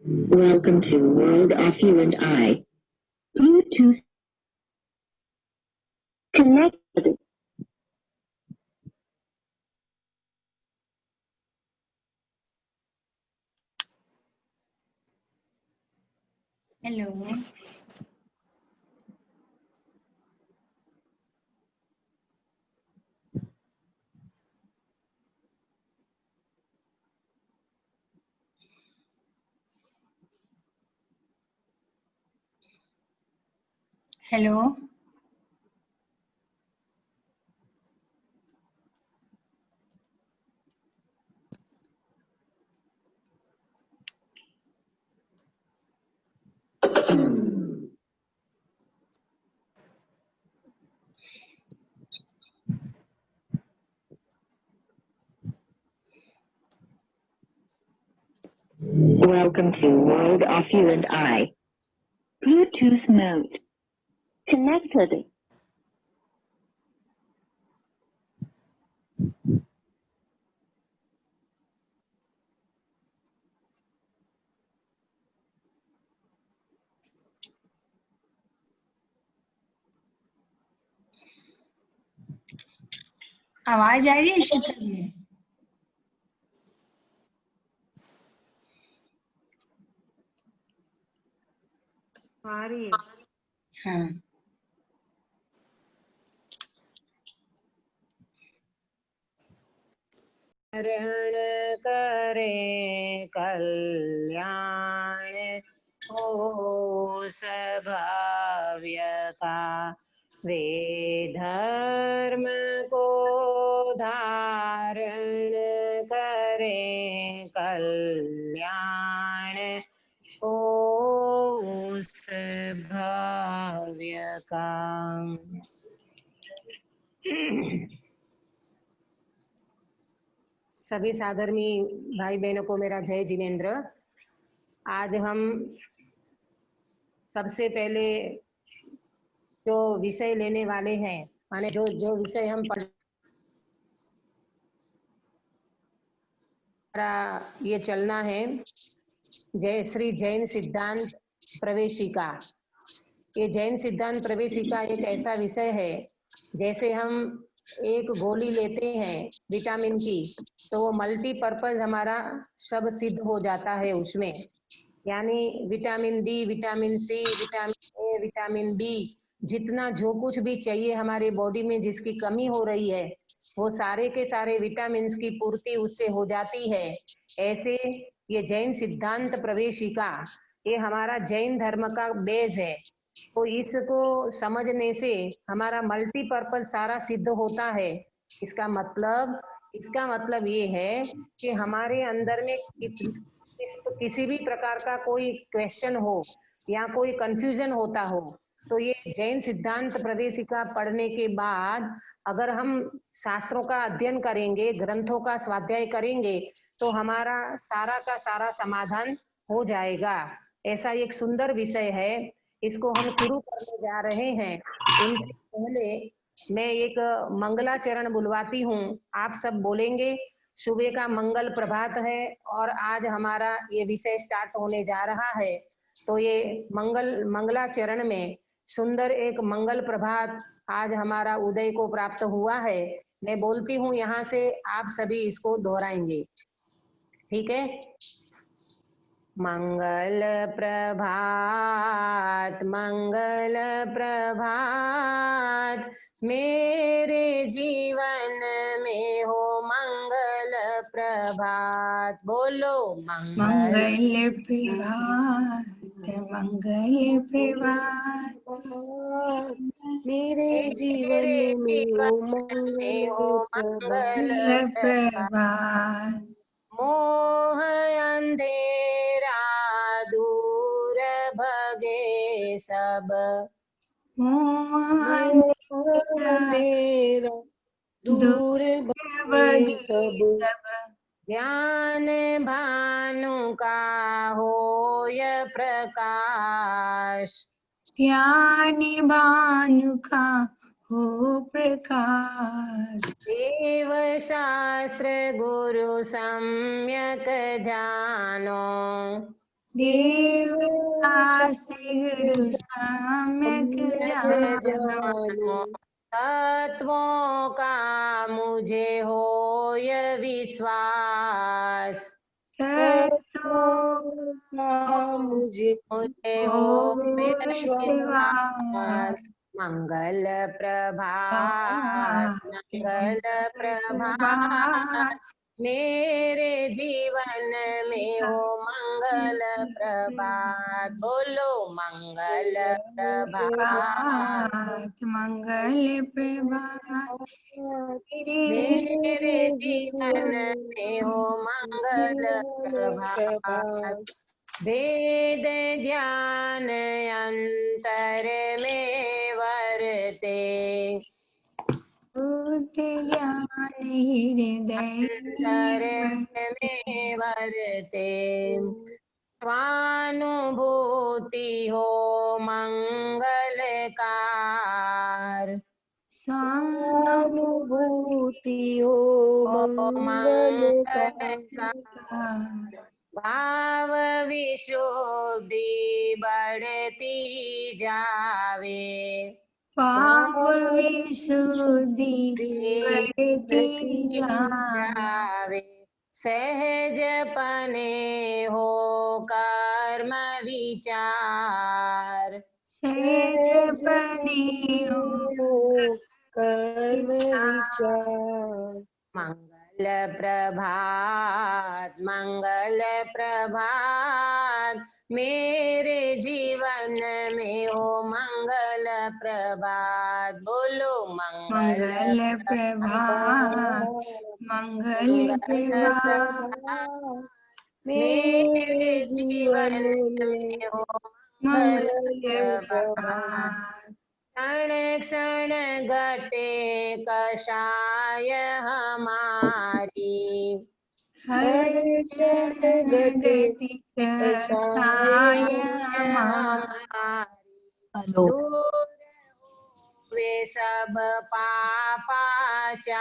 Welcome to World of You and I. Bluetooth connected. Hello. Hello. Welcome to World of You and I. Bluetooth mode connected. आवाज आ रही है शीतल में? आ रही है। हाँ। हरण करे कल्याण हो स्वभाव्य का, वे धर्म को धारण करे कल्याण हो स्वभाव्य का। सभी साधर्मी भाई बहनों को मेरा जय जिनेन्द्र। आज हम सबसे पहले जो विषय लेने वाले हैं, माने जो विषय हम पढ़ ये चलना है, जय श्री जैन सिद्धांत प्रवेशिका। ये जैन सिद्धांत प्रवेशिका एक ऐसा विषय है, जैसे हम एक गोली लेते हैं विटामिन की, तो वो मल्टीपर्पज हमारा सब सिद्ध हो जाता है उसमें। यानी vitamin D, vitamin C, vitamin A, vitamin B, जितना जो कुछ भी चाहिए हमारे बॉडी में जिसकी कमी हो रही है, वो सारे के सारे विटामिन की पूर्ति उससे हो जाती है। ऐसे ये जैन सिद्धांत प्रवेशिका, ये हमारा जैन धर्म का बेस है। तो इसको समझने से हमारा मल्टीपर्पज सारा सिद्ध होता है। इसका मतलब ये है कि हमारे अंदर में किसी भी प्रकार का कोई क्वेश्चन हो या कोई कंफ्यूजन होता हो, तो ये जैन सिद्धांत प्रवेशिका पढ़ने के बाद अगर हम शास्त्रों का अध्ययन करेंगे, ग्रंथों का स्वाध्याय करेंगे, तो हमारा सारा का सारा समाधान हो जाएगा। ऐसा एक सुंदर विषय है, इसको हम शुरू करने जा रहे हैं। उनसे पहले मैं एक मंगलाचरण बुलवाती हूँ, आप सब बोलेंगे। सुबह का मंगल प्रभात है और आज हमारा ये विषय स्टार्ट होने जा रहा है। तो ये मंगलाचरण में सुंदर एक मंगल प्रभात आज हमारा उदय को प्राप्त हुआ है। मैं बोलती हूँ यहाँ से, आप सभी इसको दोहराएंगे, ठीक है? मंगल प्रभात मंगल प्रभात, मेरे जीवन में हो मंगल प्रभात। बोलो मंगल मंगल प्रभात मंगल प्रभात, मेरे जीवन मेरे में हो जीवन मंगल में हो मंगल मंगल प्रभात। प्रभात। मोह अंधेरा दूर भगे सब, मोह अंधेरा दूर भागे सब, ज्ञान भानु का होय प्रकाश। ज्ञान भानु का हो प्रकाश। देव शास्त्र गुरु सम्यक जानो, देव शास्त्र गुरु सम्यक जानो, तत्वों का मुझे होय विश्वास। तत्वों का मुझे मुझे हो होय विश्वास। विश्वास। मंगल प्रभात मंगल प्रभात, मेरे जीवन में हो मंगल प्रभात। बोलो मंगल प्रभात मंगल प्रभात, मेरे जीवन में हो मंगल प्रभात। वेद ज्ञान अंतर में वरते, बुद्ध ज्ञान हृदय अंतर में वरते, स्वानुभूति हो मंगलकार। स्वानुभूति हो मंगल का, भाव विशुद्धि बढ़ती जावे, पाप विशुद्धि बढ़ती जावे, जावे। सहज पने हो कर्म विचार, सहज बने हो कर्म विचार। मंगल प्रभात मंगल प्रभात, मेरे जीवन में हो मंगल प्रभात। बोलो मंगल प्रभात मंगल प्रभात, मेरे जीवन में हो मंगल प्रभात। क्षण क्षण घटे कषाय हमारी, हर क्षण घटे कषाय हमारी, दूर वे सब पापाचार,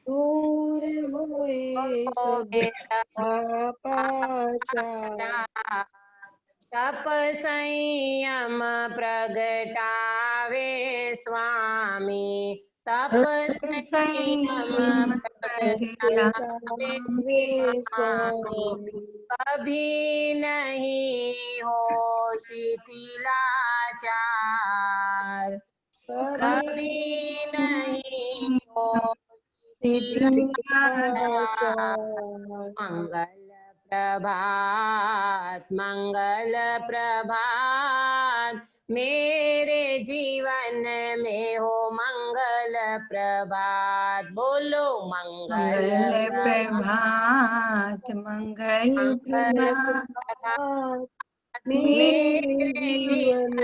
दूर हुए सब वे सब पापाचार। तप संयम प्रगटावे स्वामी, तप संयम प्रगटावे स्वामी। कभी नहीं हो शिथिलाचार, कभी नहीं हो शिथिलाचार। मंगल प्रभात मंगल प्रभात, मेरे जीवन में हो मंगल प्रभात। बोलो मंगल प्रभात मंगल प्रभात, मेरे जीवन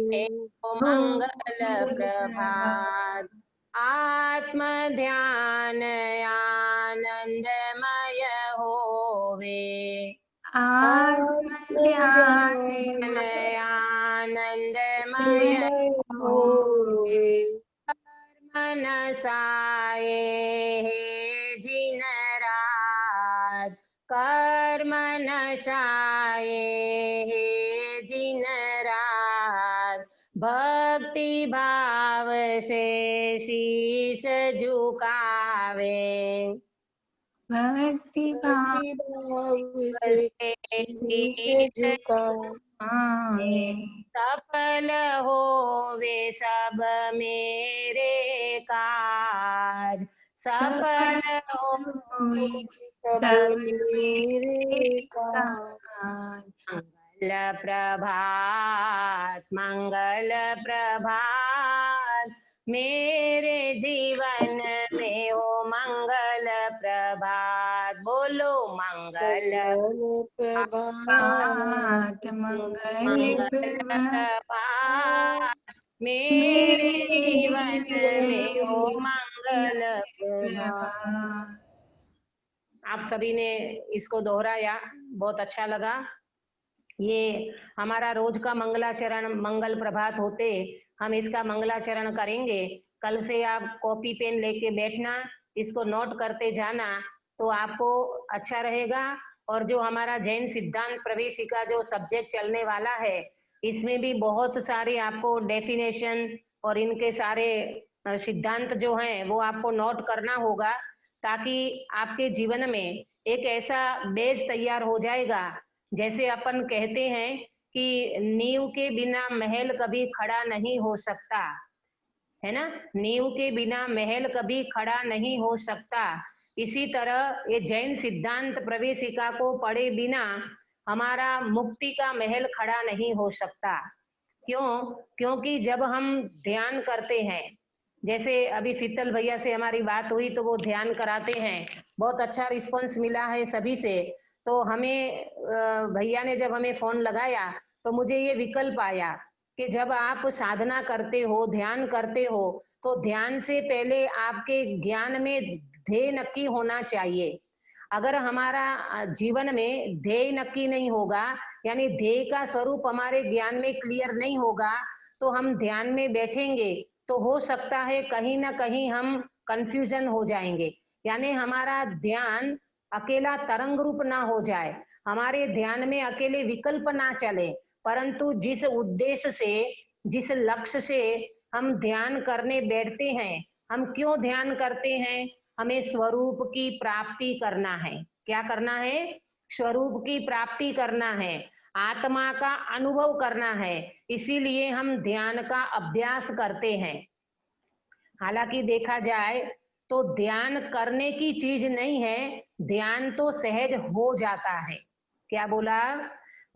में हो मंगल प्रभात। आत्म ध्यान आनंदमय होवे, आत्म ध्यान आनंदमय होवे। मनसाए हे जिन रात, कर्म नशाए हे जिन रात। भक्ति भाव से शीश झुकावे, भक्ति भाव भक्ति भाव से शीश झुका आवे। सफल होवे सब मेरे काज, सफल होई सब सब मेरे का काज। मंगल प्रभात, मंगल प्रभात, मेरे जीवन में हो मंगल प्रभात। बोलो मंगल प्रभात मंगल मंगल प्रभात प्रभात, मेरे मेरे जीवन जीवन में हो में मंगल प्रभात। प्रभात। आप सभी ने इसको दोहराया, बहुत अच्छा लगा। ये हमारा रोज का मंगलाचरण, मंगल प्रभात होते हम इसका मंगलाचरण करेंगे। कल से आप कॉपी पेन लेके बैठना, इसको नोट करते जाना, तो आपको अच्छा रहेगा। और जो हमारा जैन सिद्धांत प्रवेशिका जो सब्जेक्ट चलने वाला है, इसमें भी बहुत सारे आपको डेफिनेशन और इनके सारे सिद्धांत जो हैं वो आपको नोट करना होगा, ताकि आपके जीवन में एक ऐसा बेस तैयार हो जाएगा। जैसे अपन कहते हैं कि नींव के बिना महल कभी खड़ा नहीं हो सकता, है ना। नींव के बिना महल कभी खड़ा नहीं हो सकता। इसी तरह ये जैन सिद्धांत प्रवेशिका को पढ़े बिना हमारा मुक्ति का महल खड़ा नहीं हो सकता। क्यों? क्योंकि जब हम ध्यान करते हैं, जैसे अभी शीतल भैया से हमारी बात हुई तो वो ध्यान कराते हैं, बहुत अच्छा रिस्पांस मिला है सभी से। तो हमें भैया ने जब हमें फोन लगाया तो मुझे ये विकल्प आया कि जब आप साधना करते हो, ध्यान करते हो, तो ध्यान से पहले आपके ज्ञान में ध्येय नक्की होना चाहिए। अगर हमारा जीवन में ध्येय नक्की नहीं होगा, यानी ध्येय का स्वरूप हमारे ज्ञान में क्लियर नहीं होगा, तो हम ध्यान में बैठेंगे तो हो सकता है कहीं ना कहीं हम कंफ्यूजन हो जाएंगे, यानी हमारा ध्यान अकेला तरंग रूप ना हो जाए, हमारे ध्यान में अकेले विकल्प ना चले, परंतु जिस उद्देश्य से, जिस लक्ष्य से हम ध्यान करने बैठते हैं, हम क्यों ध्यान करते हैं? हमें स्वरूप की प्राप्ति करना है। क्या करना है? स्वरूप की प्राप्ति करना है, आत्मा का अनुभव करना है, इसीलिए हम ध्यान का अभ्यास करते हैं। हालांकि देखा जाए तो ध्यान करने की चीज नहीं है, ध्यान तो सहज हो जाता है। क्या बोला?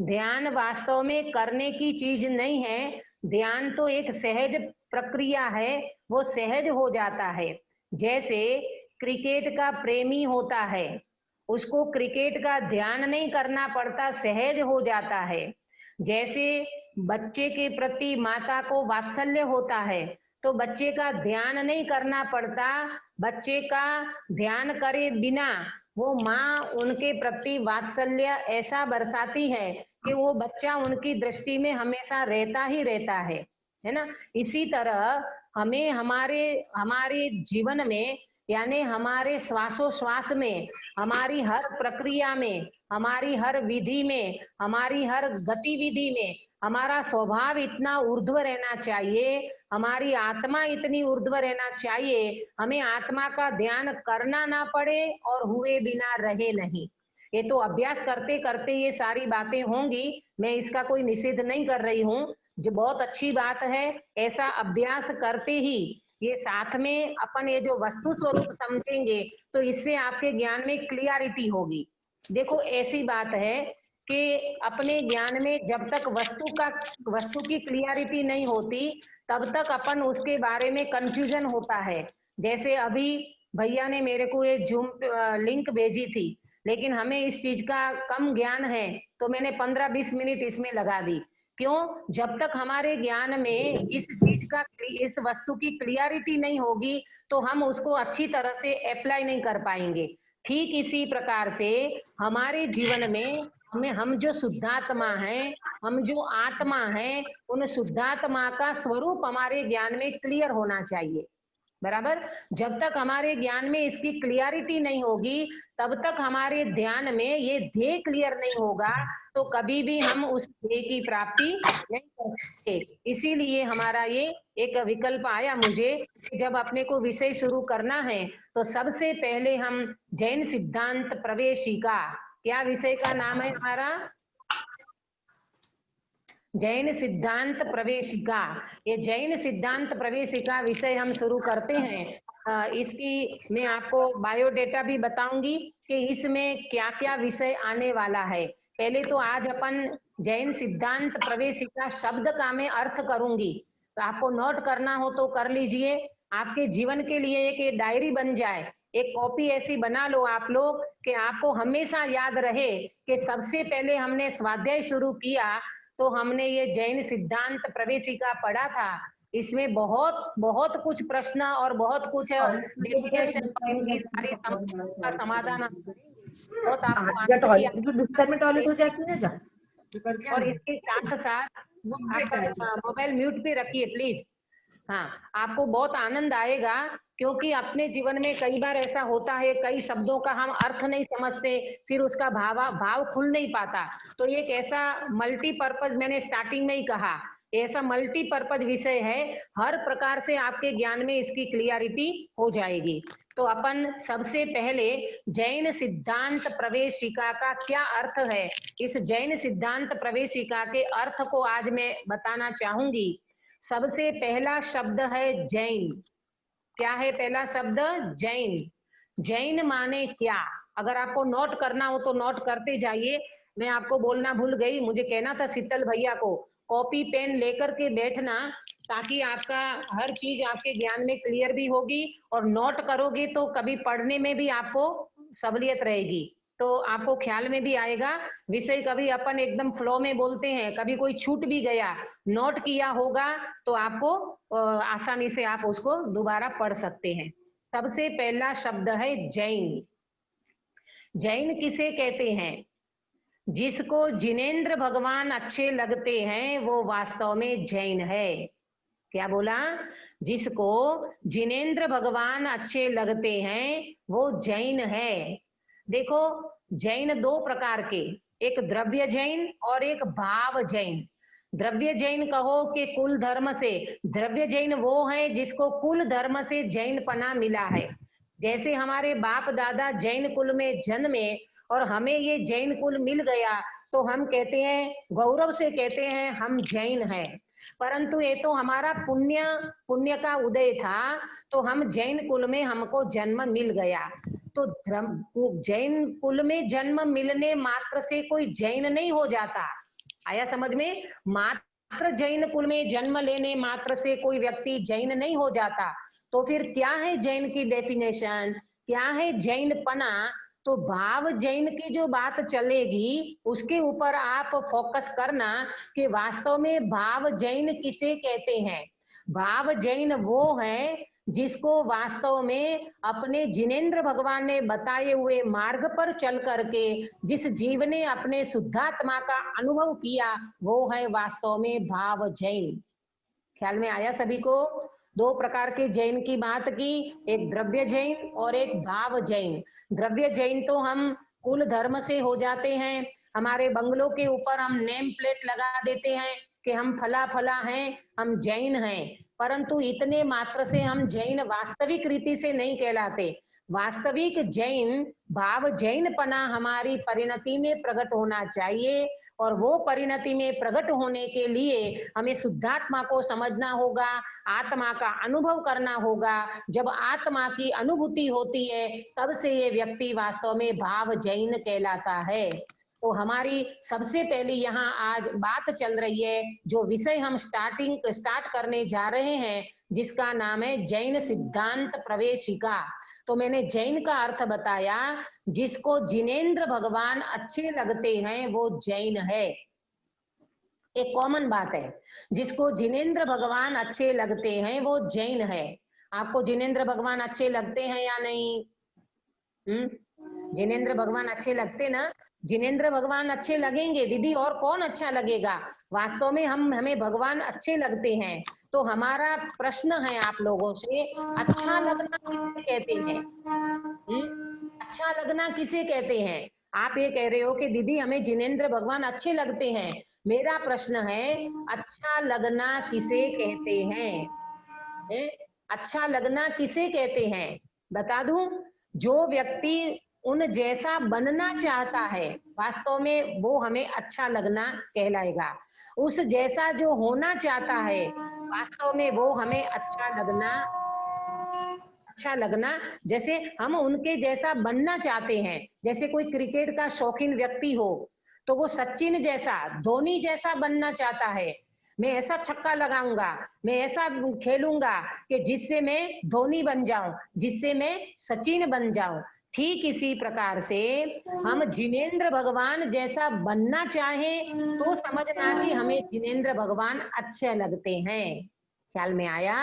ध्यान वास्तव में करने की चीज नहीं है, ध्यान तो एक सहज प्रक्रिया है, वो सहज हो जाता है। जैसे क्रिकेट का प्रेमी होता है, उसको क्रिकेट का ध्यान नहीं करना पड़ता, सहज हो जाता है। जैसे बच्चे के प्रति माता को वात्सल्य होता है, तो बच्चे का ध्यान नहीं करना पड़ता, बच्चे का ध्यान करे बिना वो माँ उनके प्रति वात्सल्य ऐसा बरसाती है कि वो बच्चा उनकी दृष्टि में हमेशा रहता ही रहता है ना। इसी तरह हमें हमारे जीवन में, यानी हमारे श्वासोश्वास में, हमारी हर प्रक्रिया में, हमारी हर विधि में, हमारी हर गतिविधि में हमारा स्वभाव इतना ऊर्ध्व रहना चाहिए, हमारी आत्मा इतनी ऊर्ध्व रहना चाहिए, हमें आत्मा का ध्यान करना ना पड़े और हुए बिना रहे नहीं। ये तो अभ्यास करते करते ये सारी बातें होंगी, मैं इसका कोई निषेध नहीं कर रही हूँ, जो बहुत अच्छी बात है। ऐसा अभ्यास करते ही ये साथ में अपन ये जो वस्तु स्वरूप समझेंगे तो इससे आपके ज्ञान में क्लियरिटी होगी। देखो ऐसी बात है कि अपने ज्ञान में जब तक वस्तु की क्लियरिटी नहीं होती, तब तक अपन उसके बारे में कंफ्यूजन होता है। जैसे अभी भैया ने मेरे को ये जूम लिंक भेजी थी, लेकिन हमें इस चीज का कम ज्ञान है, तो मैंने 15-20 मिनट इसमें लगा दी। क्यों? जब तक हमारे ज्ञान में इस चीज का, इस वस्तु की क्लियरिटी नहीं होगी, तो हम उसको अच्छी तरह से अप्लाई नहीं कर पाएंगे। ठीक इसी प्रकार से हमारे जीवन में हम जो शुद्धात्मा हैं, हम जो आत्मा हैं, उन शुद्धात्मा का स्वरूप हमारे ज्ञान में क्लियर होना चाहिए। बराबर? जब तक हमारे ज्ञान में इसकी क्लियरिटी नहीं होगी, तब तक हमारे ध्यान में ये ध्येय क्लियर नहीं होगा तो कभी भी हम उस ध्येय की प्राप्ति नहीं कर सकते। इसीलिए हमारा ये एक विकल्प आया मुझे कि जब अपने को विषय शुरू करना है तो सबसे पहले हम जैन सिद्धांत प्रवेशिका, क्या विषय का नाम है हमारा? जैन सिद्धांत प्रवेशिका। ये जैन सिद्धांत प्रवेशिका विषय हम शुरू करते हैं। इसकी मैं आपको बायोडेटा भी बताऊंगी कि इसमें क्या क्या विषय आने वाला है। पहले तो आज अपन जैन सिद्धांत प्रवेशिका शब्द का मैं अर्थ करूंगी, तो आपको नोट करना हो तो कर लीजिए। आपके जीवन के लिए एक डायरी बन जाए, एक कॉपी ऐसी बना लो आप लोग कि आपको हमेशा याद रहे कि सबसे पहले हमने स्वाध्याय शुरू किया तो हमने ये जैन सिद्धांत प्रवेशिका पढ़ा था। इसमें बहुत बहुत कुछ प्रश्न और बहुत कुछ डेफिनेशन और इनकी सारी समस्या का समाधान हम करेंगे। बहुत आपको टॉयलेट हो जाती है जा। और इसके साथ साथ आप मोबाइल म्यूट पे रखिए प्लीज। हाँ, आपको बहुत आनंद आएगा क्योंकि अपने जीवन में कई बार ऐसा होता है, कई शब्दों का हम अर्थ नहीं समझते, फिर उसका भाव खुल नहीं पाता। तो एक ऐसा मल्टीपर्पज, मैंने स्टार्टिंग में ही कहा, ऐसा मल्टीपर्पज विषय है, हर प्रकार से आपके ज्ञान में इसकी क्लियरिटी हो जाएगी। तो अपन सबसे पहले जैन सिद्धांत प्रवेशिका का क्या अर्थ है, इस जैन सिद्धांत प्रवेशिका के अर्थ को आज मैं बताना चाहूंगी। सबसे पहला शब्द है जैन। क्या है पहला शब्द? जैन। जैन माने क्या? अगर आपको नोट करना हो तो नोट करते जाइए। मैं आपको बोलना भूल गई, मुझे कहना था शीतल भैया को कॉपी पेन लेकर के बैठना, ताकि आपका हर चीज आपके ज्ञान में क्लियर भी होगी और नोट करोगे तो कभी पढ़ने में भी आपको सहूलियत रहेगी, तो आपको ख्याल में भी आएगा। विषय कभी अपन एकदम फ्लो में बोलते हैं, कभी कोई छूट भी गया, नोट किया होगा तो आपको आसानी से आप उसको दोबारा पढ़ सकते हैं। सबसे पहला शब्द है जैन। जैन किसे कहते हैं? जिसको जिनेंद्र भगवान अच्छे लगते हैं वो वास्तव में जैन है। क्या बोला? जिसको जिनेंद्र भगवान अच्छे लगते हैं वो जैन है। देखो, जैन दो प्रकार के, एक द्रव्य जैन और एक भाव जैन। द्रव्य जैन कहो कि कुल धर्म से, द्रव्य जैन वो है जिसको कुल धर्म से जैन पना मिला है। जैसे हमारे बाप दादा जैन कुल में जन्मे और हमें ये जैन कुल मिल गया तो हम कहते हैं, गौरव से कहते हैं हम जैन हैं। परंतु ये तो हमारा पुण्य का उदय था, तो हम जैन कुल में हमको जन्म मिल गया। तो जैन कुल में जन्म मिलने मात्र से कोई जैन नहीं हो जाता। आया समझ में? मात्र जैन कुल में जन्म लेने मात्र से कोई व्यक्ति जैन नहीं हो जाता। तो फिर क्या है जैन की डेफिनेशन, क्या है जैन पना? तो भाव जैन की जो बात चलेगी उसके ऊपर आप फोकस करना कि वास्तव में भाव जैन किसे कहते हैं। भाव जैन वो है जिसको वास्तव में अपने जिनेंद्र भगवान ने बताए हुए मार्ग पर चल करके जिस जीव ने अपने शुद्धात्मा का अनुभव किया वो है वास्तव में भाव जैन। ख्याल में आया सभी को? दो प्रकार के जैन की बात की, एक द्रव्य जैन और एक भाव जैन। द्रव्य जैन तो हम कुल धर्म से हो जाते हैं, हमारे बंगलों के ऊपर हम नेम प्लेट लगा देते हैं कि हम फला फला हैं, हम जैन हैं, परंतु इतने मात्र से हम जैन वास्तविक रीति से नहीं कहलाते। वास्तविक जैन भाव जैन पना हमारी परिणति में प्रकट होना चाहिए, और वो परिणति में प्रकट होने के लिए हमें शुद्धात्मा को समझना होगा, आत्मा का अनुभव करना होगा। जब आत्मा की अनुभूति होती है तब से ये व्यक्ति वास्तव में भाव जैन कहलाता है। तो हमारी सबसे पहली यहाँ आज बात चल रही है, जो विषय हम स्टार्ट करने जा रहे हैं जिसका नाम है जैन सिद्धांत प्रवेशिका। तो मैंने जैन का अर्थ बताया, जिसको जिनेंद्र भगवान अच्छे लगते हैं वो जैन है। एक कॉमन बात है, जिसको जिनेंद्र भगवान अच्छे लगते हैं वो जैन है। आपको जिनेंद्र भगवान अच्छे लगते हैं या नहीं? जिनेंद्र भगवान अच्छे लगते ना? जिनेंद्र भगवान अच्छे लगेंगे दीदी, और कौन अच्छा लगेगा? वास्तव में हमें भगवान अच्छे लगते हैं। तो हमारा प्रश्न है आप लोगों से, अच्छा लगना किसे कहते हैं? अच्छा लगना किसे कहते हैं? आप ये कह रहे हो कि दीदी हमें जिनेंद्र भगवान अच्छे लगते हैं। मेरा प्रश्न है, अच्छा लगना किसे कहते हैं? हैं? अच्छा लगना किसे कहते हैं बता दूं? जो व्यक्ति उन जैसा बनना चाहता है, वास्तव में वो हमें अच्छा लगना कहलाएगा। उस जैसा जो होना चाहता है, वास्तव में वो हमें अच्छा लगना। जैसे हम उनके जैसा बनना चाहते हैं, जैसे कोई क्रिकेट का शौकीन व्यक्ति हो तो वो सचिन जैसा, धोनी जैसा बनना चाहता है। मैं ऐसा छक्का लगाऊंगा, मैं ऐसा खेलूंगा कि जिससे मैं धोनी बन जाऊं, जिससे मैं सचिन बन जाऊं। ठीक इसी प्रकार से हम जिनेंद्र भगवान जैसा बनना चाहें तो समझना कि हमें जिनेंद्र भगवान अच्छे लगते हैं। ख्याल में आया?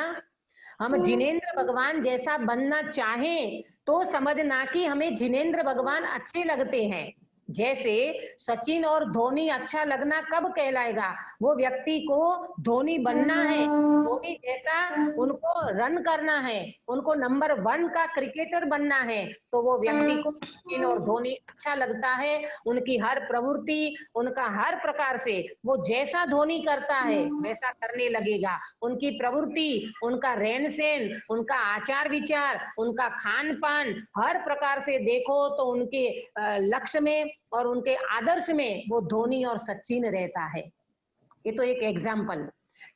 हम जिनेंद्र भगवान जैसा बनना चाहें तो समझना कि हमें जिनेंद्र भगवान अच्छे लगते हैं। जैसे सचिन और धोनी अच्छा लगना कब कहलाएगा? वो व्यक्ति को धोनी बनना है, धोनी जैसा उनको रन करना है, उनको नंबर 1 का क्रिकेटर बनना है, तो वो व्यक्ति को सचिन और धोनी अच्छा लगता है। उनकी हर प्रवृत्ति, उनका हर प्रकार से वो जैसा धोनी करता है वैसा करने लगेगा। उनकी प्रवृत्ति, उनका रहन सहन, उनका आचार विचार, उनका खान पान, हर प्रकार से देखो तो उनके लक्ष्य में और उनके आदर्श में वो धोनी और सचिन रहता है। ये तो एक एग्जाम्पल।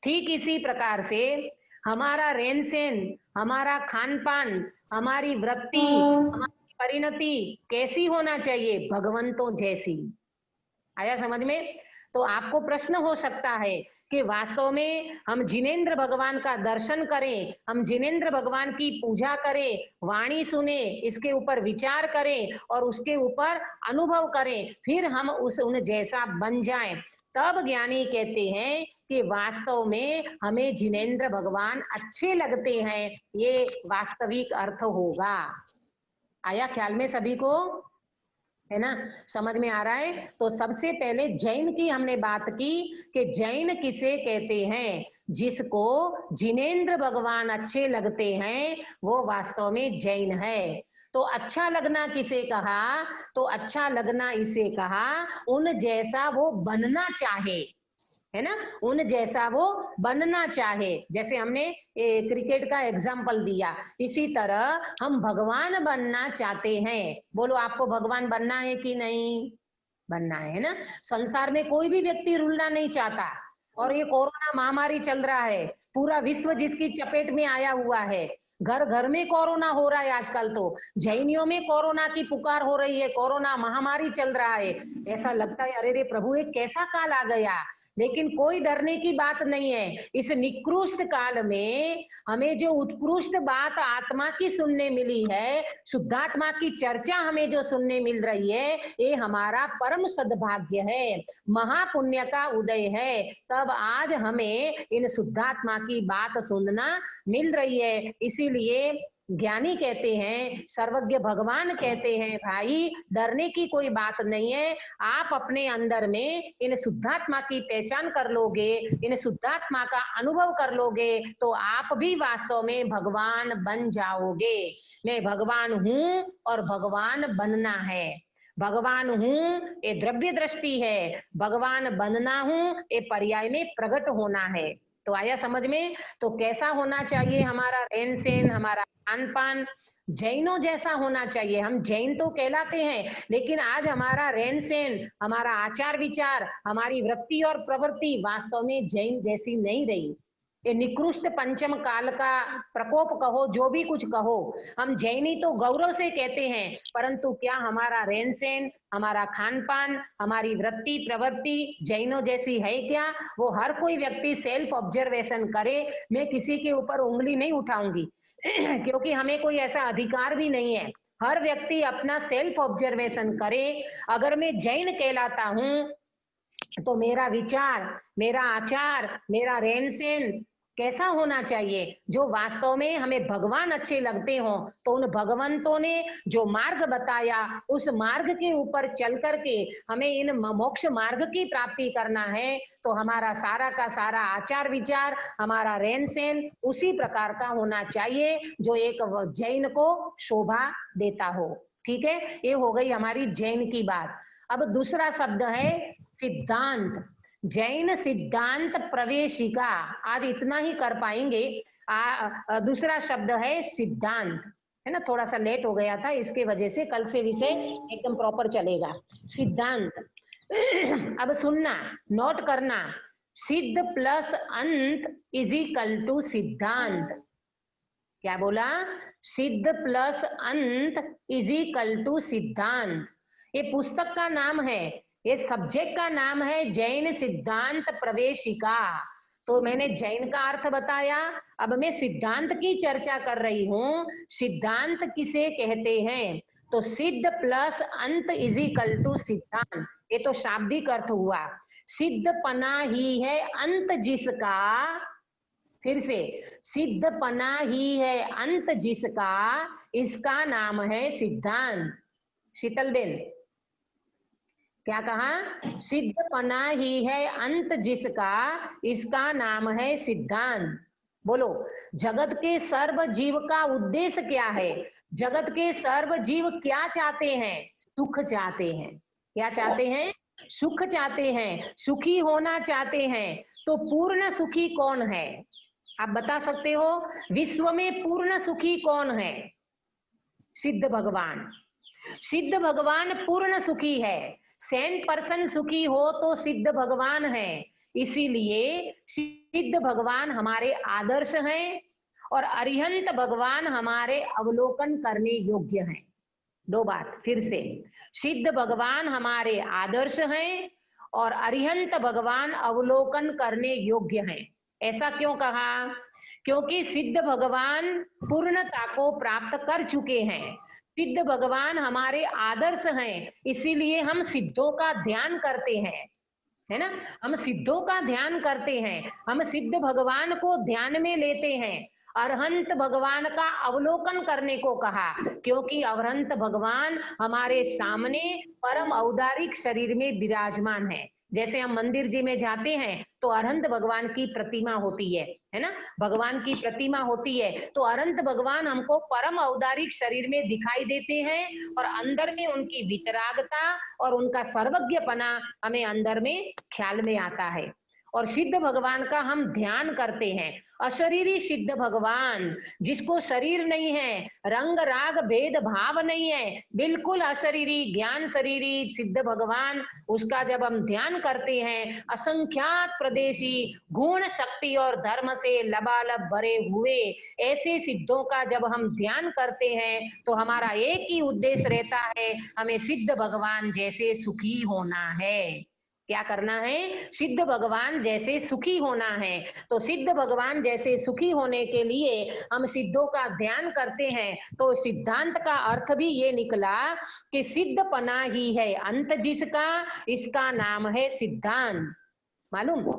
ठीक इसी प्रकार से हमारा रहन सहन, हमारा खान पान, हमारी वृत्ति, हमारी परिणति कैसी होना चाहिए? भगवंतों जैसी। आया समझ में? तो आपको प्रश्न हो सकता है कि वास्तव में हम जिनेंद्र भगवान का दर्शन करें, हम जिनेंद्र भगवान की पूजा करें, वाणी सुने, इसके ऊपर विचार करें और उसके ऊपर अनुभव करें, फिर हम उन जैसा बन जाएं। तब ज्ञानी कहते हैं कि वास्तव में हमें जिनेंद्र भगवान अच्छे लगते हैं। ये वास्तविक अर्थ होगा। आया ख्याल में सभी को? है ना? समझ में आ रहा है? तो सबसे पहले जैन की हमने बात की कि जैन किसे कहते हैं? जिसको जिनेंद्र भगवान अच्छे लगते हैं वो वास्तव में जैन है। तो अच्छा लगना किसे कहा? तो अच्छा लगना इसे कहा उन जैसा वो बनना चाहे, है ना? उन जैसा वो बनना चाहे। जैसे हमने क्रिकेट का एग्जाम्पल दिया, इसी तरह हम भगवान बनना चाहते हैं। बोलो आपको भगवान बनना है कि नहीं? बनना है ना? संसार में कोई भी व्यक्ति रुलना नहीं चाहता। और ये कोरोना महामारी चल रहा है, पूरा विश्व जिसकी चपेट में आया हुआ है, घर घर में कोरोना हो रहा है आजकल। तो जैनियों में कोरोना की पुकार हो रही है, कोरोना महामारी चल रहा है। ऐसा लगता है अरे रे प्रभु, ये कैसा काल आ गया। लेकिन कोई डरने की बात नहीं है। इस निकृष्ट काल में हमें जो उत्कृष्ट बात आत्मा की सुनने मिली है, शुद्धात्मा की चर्चा हमें जो सुनने मिल रही है, ये हमारा परम सद्भाग्य है, महापुण्य का उदय है। तब आज हमें इन शुद्धात्मा की बात सुनना मिल रही है। इसीलिए ज्ञानी कहते हैं, सर्वज्ञ भगवान कहते हैं, भाई डरने की कोई बात नहीं है। आप अपने अंदर में इन शुद्धात्मा की पहचान कर लोगे, इन शुद्धात्मा का अनुभव कर लोगे, तो आप भी वास्तव में भगवान बन जाओगे। मैं भगवान हूं और भगवान बनना है। भगवान हूं ये द्रव्य दृष्टि है, भगवान बनना हूं ये पर्याय में प्रकट होना है। तो आया समझ में? तो कैसा होना चाहिए हमारा रहन सहन, हमारा खान पान? जैनों जैसा होना चाहिए। हम जैन तो कहलाते हैं, लेकिन आज हमारा रहन सहन, हमारा आचार विचार, हमारी वृत्ति और प्रवृत्ति वास्तव में जैन जैसी नहीं रही। ये निकृष्ट पंचम काल का प्रकोप कहो, जो भी कुछ कहो, हम जैनी तो गौरव से कहते हैं, परंतु क्या हमारा रहन सहन, हमारा खान पान, हमारी वृत्ति प्रवृत्ति जैनों जैसी है क्या? वो हर कोई व्यक्ति सेल्फ ऑब्जर्वेशन करे। मैं किसी के ऊपर उंगली नहीं उठाऊंगी क्योंकि हमें कोई ऐसा अधिकार भी नहीं है। हर व्यक्ति अपना सेल्फ ऑब्जर्वेशन करे। अगर मैं जैन कहलाता हूं तो मेरा विचार, मेरा आचार, मेरा रहन सहन कैसा होना चाहिए? जो वास्तव में हमें भगवान अच्छे लगते हो। तो उन भगवंतों ने जो मार्ग बताया, उस मार्ग के ऊपर चल करके हमें इन मोक्ष मार्ग की प्राप्ति करना है। तो हमारा सारा का सारा आचार विचार, हमारा रहन सहन उसी प्रकार का होना चाहिए जो एक जैन को शोभा देता हो। ठीक है, ये हो गई हमारी जैन की बात। अब दूसरा शब्द है सिद्धांत। जैन सिद्धांत प्रवेशिका, आज इतना ही कर पाएंगे। दूसरा शब्द है सिद्धांत, है ना, थोड़ा सा लेट हो गया था, इसके वजह से कल से विषय एकदम प्रॉपर चलेगा। सिद्धांत। अब सुनना, नोट करना, सिद्ध प्लस अंत इज इक्वल टू सिद्धांत। क्या बोला? सिद्ध प्लस अंत इज इक्वल टू सिद्धांत। ये पुस्तक का नाम है, ये सब्जेक्ट का नाम है जैन सिद्धांत प्रवेशिका। तो मैंने जैन का अर्थ बताया, अब मैं सिद्धांत की चर्चा कर रही हूँ। सिद्धांत किसे कहते हैं? तो सिद्ध प्लस अंत इज इक्वल टू सिद्धांत। ये तो शाब्दिक अर्थ हुआ। सिद्ध पना ही है अंत जिसका, फिर से, सिद्ध पना ही है अंत जिसका, इसका नाम है सिद्धांत। शीतल बेन, क्या कहा? सिद्ध पना ही है अंत जिसका, इसका नाम है सिद्धांत। बोलो, जगत के सर्व जीव का उद्देश्य क्या है? जगत के सर्व जीव क्या चाहते हैं? सुख चाहते हैं। क्या चाहते हैं? सुख चाहते हैं, सुखी होना चाहते हैं। तो पूर्ण सुखी कौन है? आप बता सकते हो? विश्व में पूर्ण सुखी कौन है? सिद्ध भगवान। सिद्ध भगवान पूर्ण सुखी है। 100% सुखी हो तो सिद्ध भगवान है। इसीलिए सिद्ध भगवान हमारे आदर्श हैं और अरिहंत भगवान हमारे अवलोकन करने योग्य हैं। दो बात फिर से, सिद्ध भगवान हमारे आदर्श हैं और अरिहंत भगवान अवलोकन करने योग्य हैं। ऐसा क्यों कहा? क्योंकि सिद्ध भगवान पूर्णता को प्राप्त कर चुके हैं। सिद्ध भगवान हमारे आदर्श हैं, इसीलिए हम सिद्धों का ध्यान करते हैं, है ना। हम सिद्धों का ध्यान करते हैं, हम सिद्ध भगवान को ध्यान में लेते हैं। अरहंत भगवान का अवलोकन करने को कहा, क्योंकि अरहंत भगवान हमारे सामने परम औदारिक शरीर में विराजमान है। जैसे हम मंदिर जी में जाते हैं तो अरहंत भगवान की प्रतिमा होती है ना, भगवान की प्रतिमा होती है। तो अरहंत भगवान हमको परम औदारिक शरीर में दिखाई देते हैं और अंदर में उनकी वितरागता और उनका सर्वज्ञपना हमें अंदर में ख्याल में आता है। और सिद्ध भगवान का हम ध्यान करते हैं। अशरीरी सिद्ध भगवान, जिसको शरीर नहीं है, रंग राग भेद भाव नहीं है, बिल्कुल अशरीरी ज्ञान शरीरी सिद्ध भगवान, उसका जब हम ध्यान करते हैं, असंख्यात प्रदेशी गुण शक्ति और धर्म से लबालब भरे हुए ऐसे सिद्धों का जब हम ध्यान करते हैं तो हमारा एक ही उद्देश्य रहता है, हमें सिद्ध भगवान जैसे सुखी होना है। क्या करना है? सिद्ध भगवान जैसे सुखी होना है। तो सिद्ध भगवान जैसे सुखी होने के लिए हम सिद्धों का ध्यान करते हैं। तो सिद्धांत का अर्थ भी ये निकला कि सिद्ध पना ही है अंत जिसका, इसका नाम है सिद्धांत। मालूम,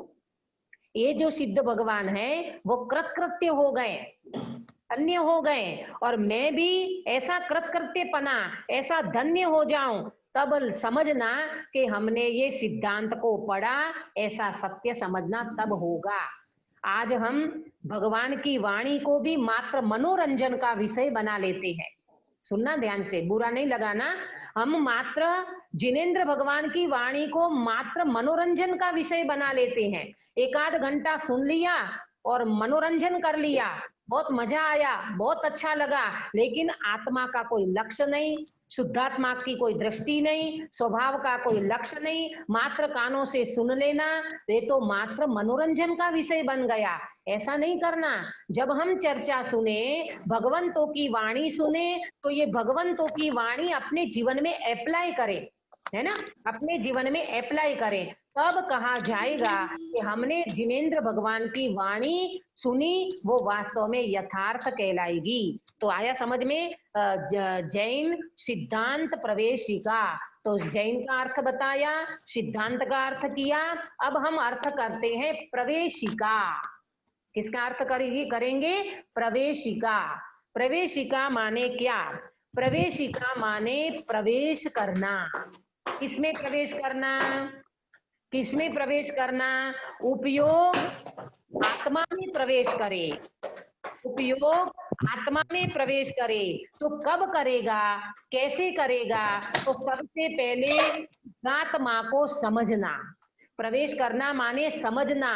ये जो सिद्ध भगवान है वो कृतकृत्य हो गए, धन्य हो गए, और मैं भी ऐसा कृतकृत्यपना, ऐसा धन्य हो जाऊं, तब समझना कि हमने ये सिद्धांत को पढ़ा, ऐसा सत्य समझना तब होगा। आज हम भगवान की वाणी को भी मात्र मनोरंजन का विषय बना लेते हैं। सुनना ध्यान से, बुरा नहीं लगाना। हम मात्र जिनेंद्र भगवान की वाणी को मात्र मनोरंजन का विषय बना लेते हैं। एक आध घंटा सुन लिया और मनोरंजन कर लिया, बहुत मजा आया, बहुत अच्छा लगा, लेकिन आत्मा का कोई लक्ष्य नहीं, शुद्धात्मा की कोई दृष्टि नहीं, स्वभाव का कोई लक्ष्य नहीं, मात्र कानों से सुन लेना, ये तो मात्र मनोरंजन का विषय बन गया। ऐसा नहीं करना। जब हम चर्चा सुने, भगवंतों की वाणी सुने, तो ये भगवंतों की वाणी अपने जीवन में अप्लाई करें, है ना, अपने जीवन में अप्लाई करें, तब कहा जाएगा कि हमने जिनेंद्र भगवान की वाणी सुनी, वो वास्तव में यथार्थ कहलाएगी। तो आया समझ में? जैन सिद्धांत प्रवेशिका, तो जैन का अर्थ बताया, सिद्धांत का अर्थ किया। अब हम अर्थ करते हैं प्रवेशिका। किसका अर्थ करेंगे? प्रवेशिका। प्रवेशिका माने क्या? प्रवेशिका माने प्रवेश करना। किसमें प्रवेश करना? किसमें प्रवेश करना? उपयोग आत्मा में प्रवेश करे, उपयोग आत्मा में प्रवेश करे तो कब करेगा, कैसे करेगा? तो सबसे पहले आत्मा को समझना। प्रवेश करना माने समझना,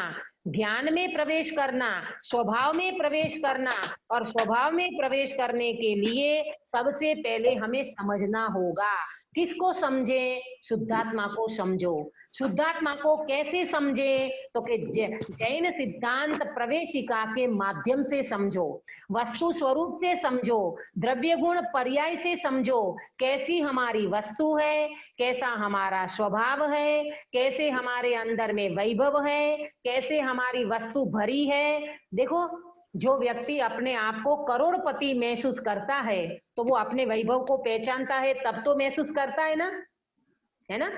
ज्ञान में प्रवेश करना, स्वभाव में प्रवेश करना। और स्वभाव में प्रवेश करने के लिए सबसे पहले हमें समझना होगा। किसको समझे? शुद्धात्मा को समझो। शुद्धात्मा को कैसे समझे? तो कि जैन सिद्धांत प्रवेशिका के माध्यम से समझो, वस्तु स्वरूप से समझो, द्रव्य गुण पर्याय से समझो। कैसी हमारी वस्तु है, कैसा हमारा स्वभाव है, कैसे हमारे अंदर में वैभव है, कैसे हमारी वस्तु भरी है। देखो, जो व्यक्ति अपने आप को करोड़पति महसूस करता है तो वो अपने वैभव को पहचानता है, तब तो महसूस करता है ना?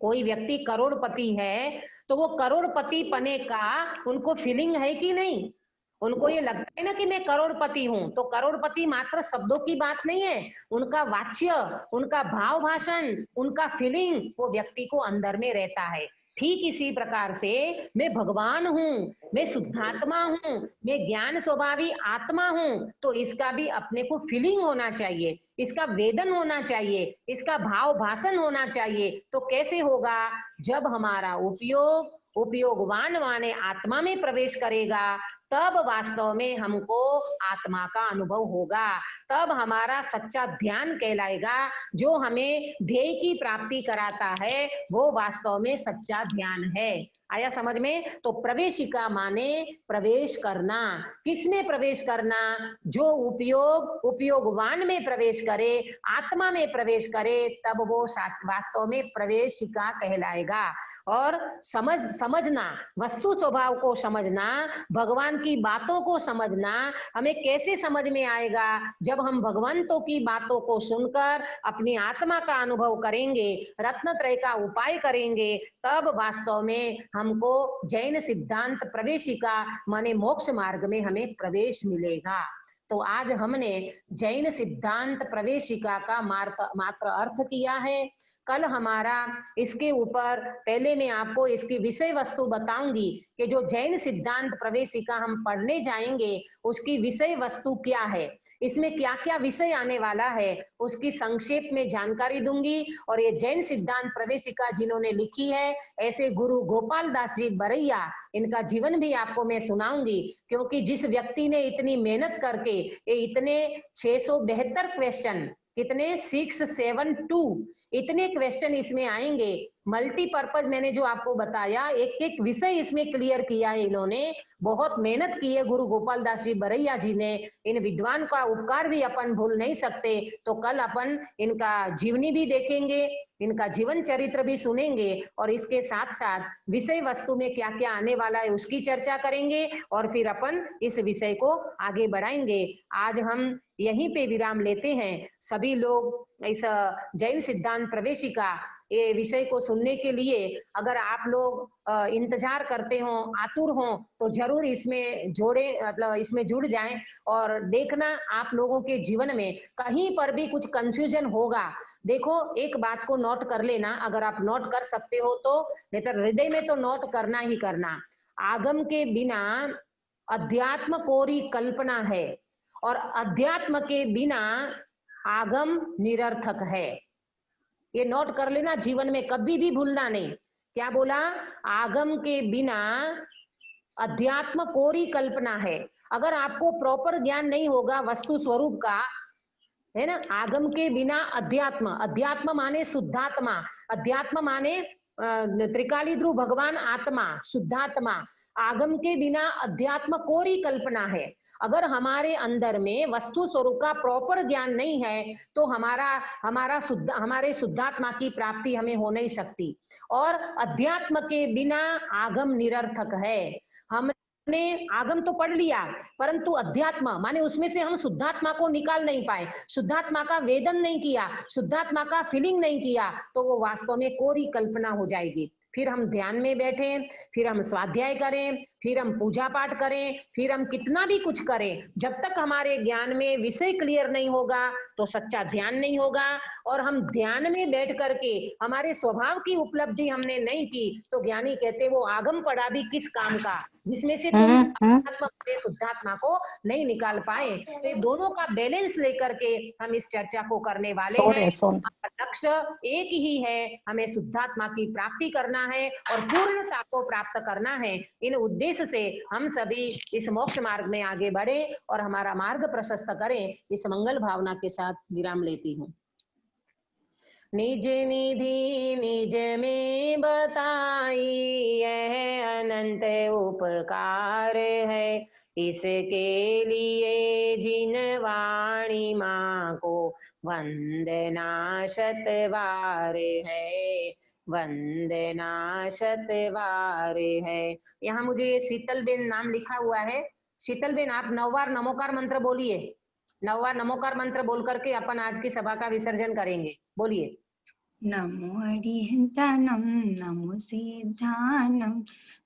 कोई व्यक्ति करोड़पति है तो वो करोड़पति पने का उनको फीलिंग है कि नहीं? उनको ये लगता है ना कि मैं करोड़पति हूं। तो करोड़पति मात्र शब्दों की बात नहीं है, उनका वाच्य, उनका भाव भाषण, उनका फीलिंग वो व्यक्ति को अंदर में रहता है। ठीक इसी प्रकार से मैं भगवान हूं, मैं शुद्धात्मा हूं, मैं ज्ञान स्वभावी आत्मा हूं, तो इसका भी अपने को फीलिंग होना चाहिए, इसका वेदन होना चाहिए, इसका भाव भाषण होना चाहिए। तो कैसे होगा? जब हमारा उपयोगवान माने आत्मा में प्रवेश करेगा, तब वास्तव में हमको आत्मा का अनुभव होगा। तब हमारा सच्चा ध्यान कहलाएगा। जो हमें ध्येय की प्राप्ति कराता है वो वास्तव में सच्चा ध्यान है। आया समझ में? तो प्रवेशिका माने प्रवेश करना। किसमें प्रवेश करना? जो उपयोगवान में प्रवेश करे, आत्मा में प्रवेश करे, तब वो वास्तव में प्रवेशिका कहलाएगा। और समझना, वस्तु स्वभाव को समझना, भगवान की बातों को समझना हमें कैसे समझ में आएगा? जब हम भगवंतों की बातों को सुनकर अपनी आत्मा का अनुभव करेंगे, रत्नत्रय का उपाय करेंगे, तब वास्तव में हमको जैन सिद्धांत प्रवेशिका माने मोक्ष मार्ग में हमें प्रवेश मिलेगा। तो आज हमने जैन सिद्धांत प्रवेशिका का मात्र अर्थ किया है। कल हमारा इसके ऊपर, पहले मैं आपको इसकी विषय वस्तु बताऊंगी कि जो जैन सिद्धांत प्रवेशिका हम पढ़ने जाएंगे उसकी विषय वस्तु क्या है, इसमें क्या क्या विषय आने वाला है, उसकी संक्षेप में जानकारी दूंगी। और ये जैन सिद्धांत प्रवेशिका जिन्होंने लिखी है, ऐसे गुरु गोपाल दास जी बरैया, इनका जीवन भी आपको मैं सुनाऊंगी। क्योंकि जिस व्यक्ति ने इतनी मेहनत करके ये इतने 672 क्वेश्चन, कितने 672 इतने क्वेश्चन इसमें आएंगे। मल्टीपर्पज मैंने जो आपको बताया, एक एक विषय इसमें क्लियर किया है इन्होंने, बहुत मेहनत की है गुरु गोपाल दास जी बरैया जी ने। इन विद्वान का उपकार भी अपन भूल नहीं सकते। तो कल अपन इनका जीवनी भी देखेंगे, इनका जीवन चरित्र भी सुनेंगे, और इसके साथ साथ विषय वस्तु में क्या क्या आने वाला है उसकी चर्चा करेंगे, और फिर अपन इस विषय को आगे बढ़ाएंगे। आज हम यहीं पे विराम लेते हैं। सभी लोग इस जैन सिद्धांत प्रवेशिका ये विषय को सुनने के लिए अगर आप लोग इंतजार करते हो, आतुर हो, तो जरूर इसमें मतलब इसमें जुड़ जाएं। और देखना, आप लोगों के जीवन में कहीं पर भी कुछ कंफ्यूजन होगा, देखो एक बात को नोट कर लेना, अगर आप नोट कर सकते हो तो, नहीं तो हृदय में तो नोट करना ही करना। आगम के बिना अध्यात्म कोरी कल्पना है, और अध्यात्म के बिना आगम निरर्थक है। ये नोट कर लेना, जीवन में कभी भी भूलना नहीं। क्या बोला? आगम के बिना अध्यात्म कोरी कल्पना है। अगर आपको प्रॉपर ज्ञान नहीं होगा वस्तु स्वरूप का, है ना, आगम के बिना अध्यात्म, अध्यात्म माने शुद्धात्मा, अध्यात्म माने त्रिकाली ध्रुव भगवान आत्मा, शुद्धात्मा। आगम के बिना अध्यात्म कोरी कल्पना है। अगर हमारे अंदर में वस्तु स्वरूप का प्रॉपर ज्ञान नहीं है तो हमारे शुद्धात्मा की प्राप्ति हमें हो नहीं सकती। और अध्यात्म के बिना आगम निरर्थक है। हमने आगम तो पढ़ लिया, परंतु अध्यात्म माने उसमें से हम शुद्धात्मा को निकाल नहीं पाए, शुद्धात्मा का वेदन नहीं किया, शुद्धात्मा का फीलिंग नहीं किया, तो वो वास्तव में कोरी कल्पना हो जाएगी। फिर हम ध्यान में बैठे, फिर हम स्वाध्याय करें, फिर हम पूजा पाठ करें, फिर हम कितना भी कुछ करें, जब तक हमारे ज्ञान में विषय क्लियर नहीं होगा तो सच्चा ध्यान नहीं होगा। और हम ध्यान में बैठ करके हमारे स्वभाव की उपलब्धि हमने नहीं की तो ज्ञानी कहते वो आगम पड़ा भी किस काम का, जिसमें से तुम आत्मा से शुद्धात्मा को नहीं निकाल पाए। तो ये दोनों का बैलेंस लेकर के हम इस चर्चा को करने वाले हैं। हमारा लक्ष्य एक ही है, हमें शुद्धात्मा की प्राप्ति करना है और पूर्णता को प्राप्त करना है। इन उद्देश्य से हम सभी इस मोक्ष मार्ग में आगे बढ़े और हमारा मार्ग प्रशस्त करें। इस मंगल भावना के साथ विराम लेती हूँ। निज निधि निज में बताई यह अनंत उपकार है, इसके लिए जिन वाणी माँ को वंदना शतवार है, वंदना शतवार है। यहाँ मुझे ये शीतल बेन नाम लिखा हुआ है। शीतल बेन आप 9 बार नमोकार मंत्र बोलिए। 9 बार नमोकार मंत्र बोल करके अपन आज की सभा का विसर्जन करेंगे। बोलिए। नमो अरिहंतानम नमो सिद्धानम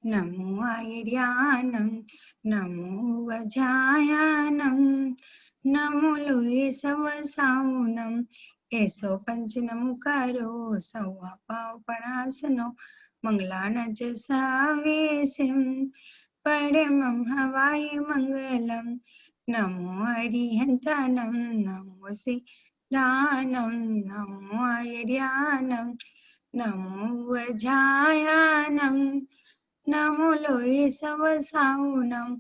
नमो आयर्यानम नमो वजायानम नमो लोये सवसाउनम ऐसो पंच नमकारो सवा पाव पणासनो मंगलानच सावेसिम परमं हवाई मंगलम नमो अरिहंतानम नमो सिद्धानम नमो आयर्यानम नमो वजायानम नमो लोये सवसाउनम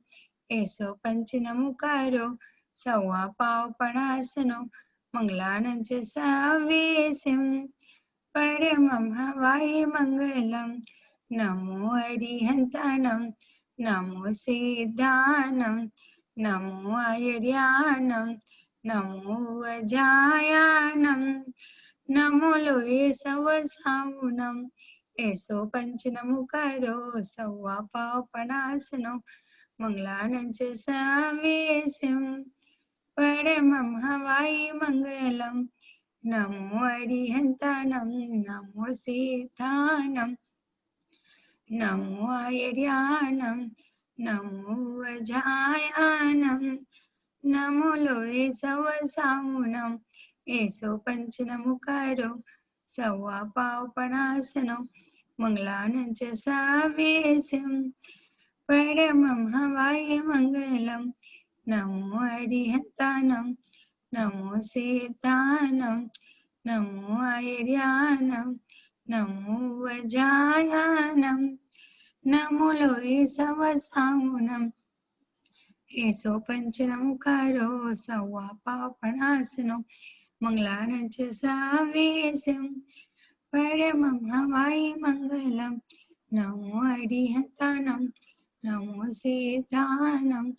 ऐसो पंच नमकारो सवा पाव पणासनो मंगलानच सावेसिम परमं हवाई मंगलम नमो अरिहंतानम नमो सिद्धानम नमो आयर्यानम नमो वजायानम नमो लोये सवसाउनम ऐसो पंच नमकारो सवा पाव पणासनो मंगलानच सावेसिम परमं हवाई मंगलम नमो अरिहंतानम नमो सिद्धानम नमो आयर्यानम नमो वजायानम नमो लोये सवसाउनम ऐसो पंच नमकारो सवा पाव पणासनो मंगलानच सावेसिम परमं हवाई मंगलम नमो अरिहंतानम नमो सिद्धानम नमो आयर्यानम नमो वजायानम नमो लोये सवसाउनम ऐसो पंच नमकारो सवा पाव पणासनो मंगलानच सावेसिम परमं हवाई मंगलम नमो अरिहंतानम नमो सिद्धानम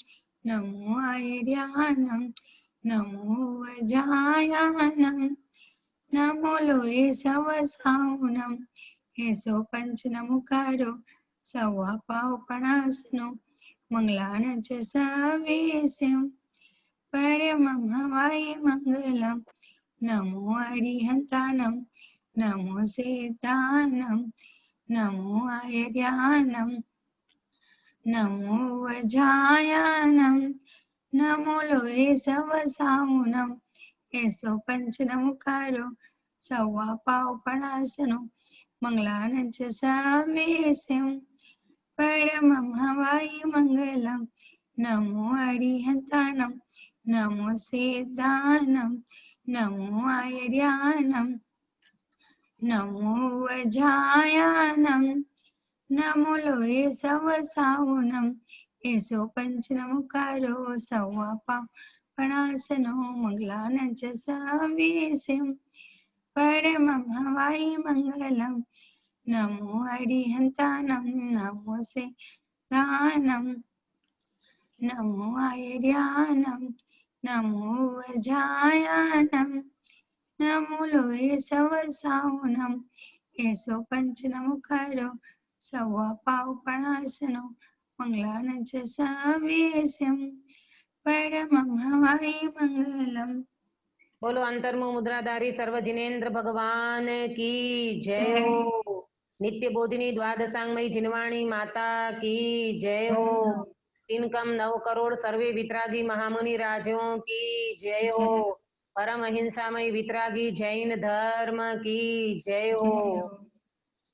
नमो आयर्यानम नमो वजायानम नमो लोये सवसाउनम ऐसो पंच नमकारो सवा पाव पणासनो मंगलानच सावेसिम परमं हवाई मंगलम नमो अरिहंतानम नमो सिद्धानम नमो आयर्यानम नमो वजायानम नमो लोये सवसाउनम ऐसो पंच नमकारो सवा पाव पणासनो मंगलानच सावेसिम परमं हवाई मंगलम नमो अरिहंतानम नमो सिद्धानम नमो आयर्यानम नमो वजायानम नमो लोये सवसाउनम ऐसो पंच नमकारो सवा पाव पणासनो मंगलानच सावेसिम परमं हवाई मंगलम नमो अरिहंतानम नमो सिद्धानम नमो आयर्यानम नमो वजायानम नमो लोये सवसाउनम ऐसो पंच नमकारो सवा पाव पणासनो मंगलानच सावेसिम परमं हवाई मंगलम। बोलो अंतर्मुख मुद्राधारी सर्व जिनेन्द्र भगवान की जय हो। नित्य बोधिनी द्वादशांगमयी जिनवाणी माता की जय हो। तिनकम 9 करोड़ सर्वे वितरागी महामुनि राजों की जय हो। परम अहिंसामय वितरागी जैन धर्म की जय हो।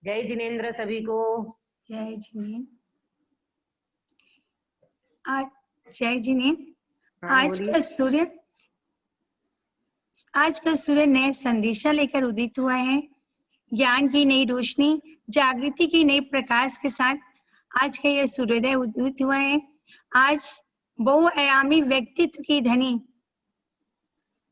जय जिनेन्द्र सभी को। जय जिनेन्द्र। आज जय जिनेन्द्र। आज का सूर्य नए संदेशा लेकर उदित हुआ है। ज्ञान की नई रोशनी, जागृति की नई प्रकाश के साथ आज का यह सूर्योदय उदित हुआ है। आज बहुआयामी व्यक्तित्व की धनी,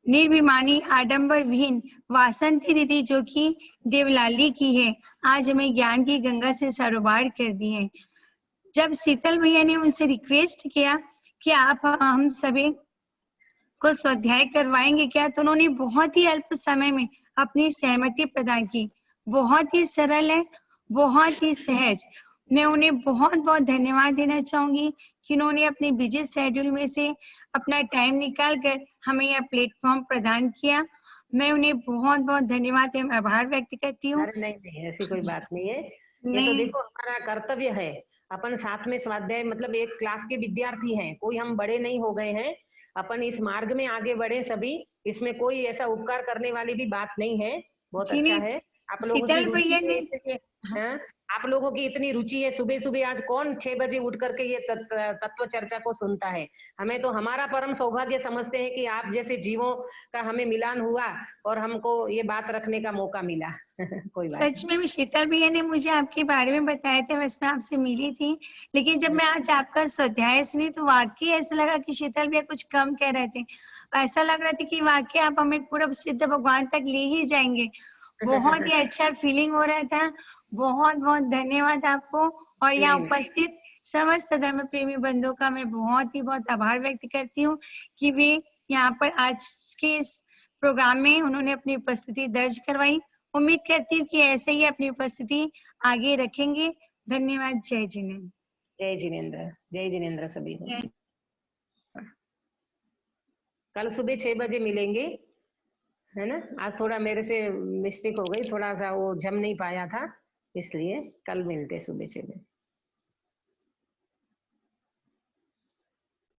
निर्भिमानी, आडंबर विहीन वासंती दीदी जो कि देवलाली की है, आज हमें ज्ञान की गंगा से सरोवर कर दी है। जब शीतल भैया ने उनसे रिक्वेस्ट किया कि आप हम सभी को स्वाध्याय करवाएंगे क्या, तो उन्होंने बहुत ही अल्प समय में अपनी सहमति प्रदान की। बहुत ही सरल है, बहुत ही सहज। मैं उन्हें बहुत बहुत धन्यवाद देना चाहूंगी कि उन्होंने अपने बिजी शेड्यूल में से अपना टाइम निकाल कर हमें यह प्लेटफॉर्म प्रदान किया। मैं उन्हें बहुत बहुत धन्यवाद एवं आभार व्यक्त करती हूँ। नहीं, ऐसी कोई बात नहीं है। ये तो देखो हमारा कर्तव्य है। अपन साथ में स्वाध्याय, मतलब एक क्लास के विद्यार्थी हैं, कोई हम बड़े नहीं हो गए हैं। अपन इस मार्ग में आगे बढ़े सभी, इसमें कोई ऐसा उपकार करने वाली भी बात नहीं है। बहुत अच्छा है। आप लोगों की रुचि है, आप लोगों की इतनी रुचि है। सुबह सुबह आज कौन 6 बजे उठ करके ये तत्व चर्चा को सुनता है। हमें तो हमारा परम सौभाग्य समझते हैं कि आप जैसे जीवों का हमें मिलान हुआ और हमको ये बात रखने का मौका मिला। कोई बात सच में शीतल भैया ने मुझे आपके बारे में बताया था, वैसे मैं आपसे मिली थी, लेकिन जब मैं आज आपका स्वाध्याय सुनी तो वाकई ऐसा लगा कि शीतल भैया कुछ कम कह रहे थे। ऐसा लग रहा था कि वाकई आप हमें पूरा सिद्ध भगवान तक ले ही जाएंगे। बहुत ही अच्छा फीलिंग हो रहा था। बहुत बहुत धन्यवाद आपको। और यहाँ उपस्थित समस्त धर्म प्रेमी बंधुओं का मैं बहुत ही बहुत आभार व्यक्त करती हूँ कि वे यहाँ पर आज के इस प्रोग्राम में उन्होंने अपनी उपस्थिति दर्ज करवाई। उम्मीद करती हूँ कि ऐसे ही अपनी उपस्थिति आगे रखेंगे। धन्यवाद। जय जिनेन्द्र। जय जिनेन्द्र। जय जिनेन्द्र सभी को। कल सुबह 6 बजे मिलेंगे, है ना। आज थोड़ा मेरे से मिस्टेक हो गई, थोड़ा सा वो जम नहीं पाया था, इसलिए कल मिलते सुबह 6 बजे।